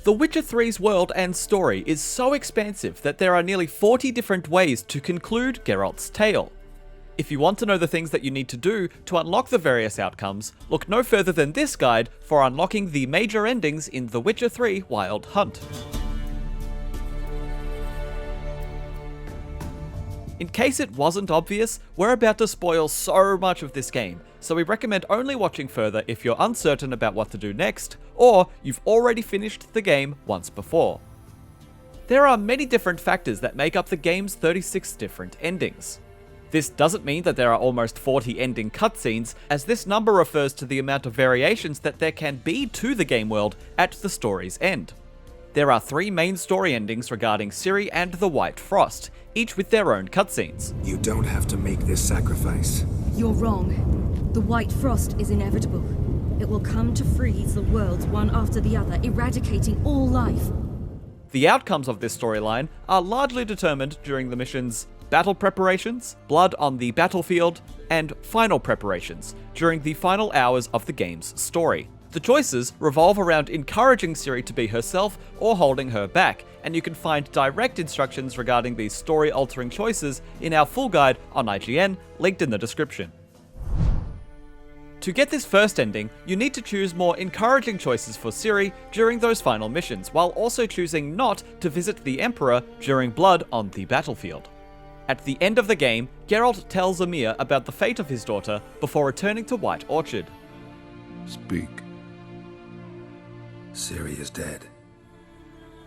The Witcher 3's world and story is so expansive that there are nearly 40 different ways to conclude Geralt's tale. If you want to know the things that you need to do to unlock the various outcomes, look no further than this guide for unlocking the major endings in The Witcher 3 Wild Hunt. In case it wasn't obvious, we're about to spoil so much of this game, so we recommend only watching further if you're uncertain about what to do next, or you've already finished the game once before. There are many different factors that make up the game's 36 different endings. This doesn't mean that there are almost 40 ending cutscenes, as this number refers to the amount of variations that there can be to the game world at the story's end. There are 3 main story endings regarding Ciri and the White Frost, each with their own cutscenes. You don't have to make this sacrifice. You're wrong. The White Frost is inevitable. It will come to freeze the worlds one after the other, eradicating all life. The outcomes of this storyline are largely determined during the missions Battle Preparations, Blood on the Battlefield, and Final Preparations, during the final hours of the game's story. The choices revolve around encouraging Ciri to be herself or holding her back, and you can find direct instructions regarding these story-altering choices in our full guide on IGN, linked in the description. To get this first ending, you need to choose more encouraging choices for Ciri during those final missions, while also choosing not to visit the Emperor during Blood on the Battlefield. At the end of the game, Geralt tells Emhyr about the fate of his daughter before returning to White Orchard. Speak. Ciri is dead.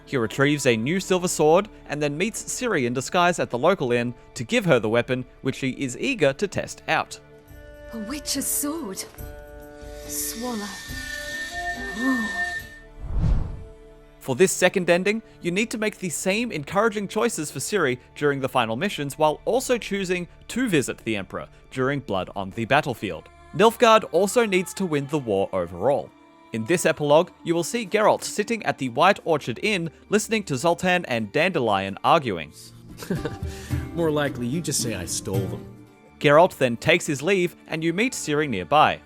He retrieves a new silver sword and then meets Ciri in disguise at the local inn to give her the weapon, which she is eager to test out. A witch's sword. Swallow. For this second ending, you need to make the same encouraging choices for Ciri during the final missions while also choosing to visit the Emperor during Blood on the Battlefield. Nilfgaard also needs to win the war overall. In this epilogue, you will see Geralt sitting at the White Orchard Inn listening to Zoltan and Dandelion arguing. More likely you just say I stole them. Geralt then takes his leave and you meet Ciri nearby.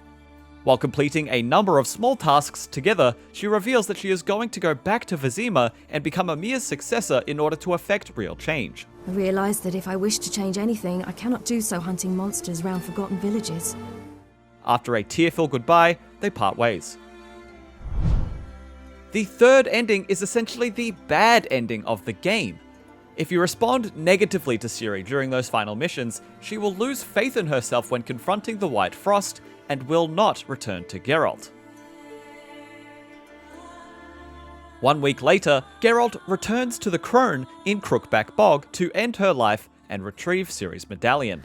While completing a number of small tasks together, she reveals that she is going to go back to Vizima and become Emhyr's successor in order to effect real change. I realised that if I wish to change anything, I cannot do so hunting monsters round forgotten villages. After a tearful goodbye, they part ways. The third ending is essentially the bad ending of the game. If you respond negatively to Ciri during those final missions, she will lose faith in herself when confronting the White Frost and will not return to Geralt. 1 week later, Geralt returns to the Crone in Crookback Bog to end her life and retrieve Ciri's medallion.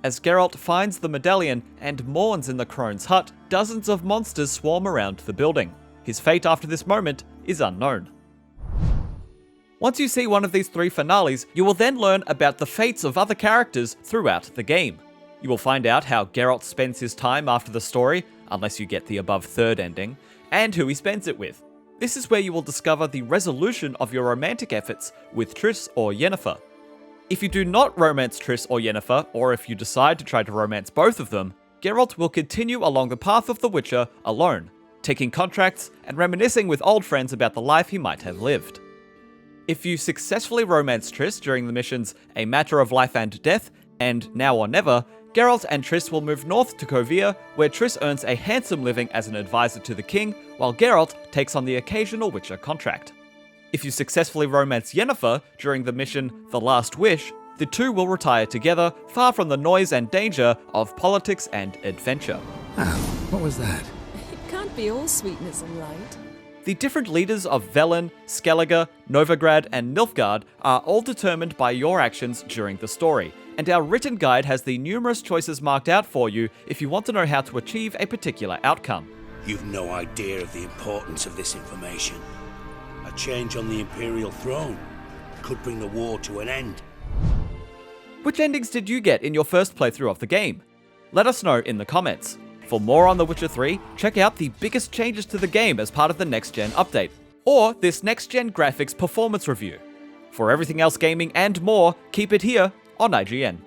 As Geralt finds the medallion and mourns in the Crone's hut, dozens of monsters swarm around the building. His fate after this moment is unknown. Once you see one of these 3 finales, you will then learn about the fates of other characters throughout the game. You will find out how Geralt spends his time after the story, unless you get the above third ending, and who he spends it with. This is where you will discover the resolution of your romantic efforts with Triss or Yennefer. If you do not romance Triss or Yennefer, or if you decide to try to romance both of them, Geralt will continue along the path of the Witcher alone, taking contracts and reminiscing with old friends about the life he might have lived. If you successfully romance Triss during the missions A Matter of Life and Death and Now or Never, Geralt and Triss will move north to Kovir, where Triss earns a handsome living as an advisor to the king, while Geralt takes on the occasional Witcher contract. If you successfully romance Yennefer during the mission The Last Wish, the two will retire together, far from the noise and danger of politics and adventure. Ow, what was that? It can't be all sweetness and light. The different leaders of Velen, Skellige, Novigrad, and Nilfgaard are all determined by your actions during the story, and our written guide has the numerous choices marked out for you if you want to know how to achieve a particular outcome. You've no idea of the importance of this information. A change on the Imperial throne could bring the war to an end. Which endings did you get in your first playthrough of the game? Let us know in the comments. For more on The Witcher 3, check out the biggest changes to the game as part of the Next Gen update, or this Next Gen graphics performance review. For everything else gaming and more, keep it here on IGN.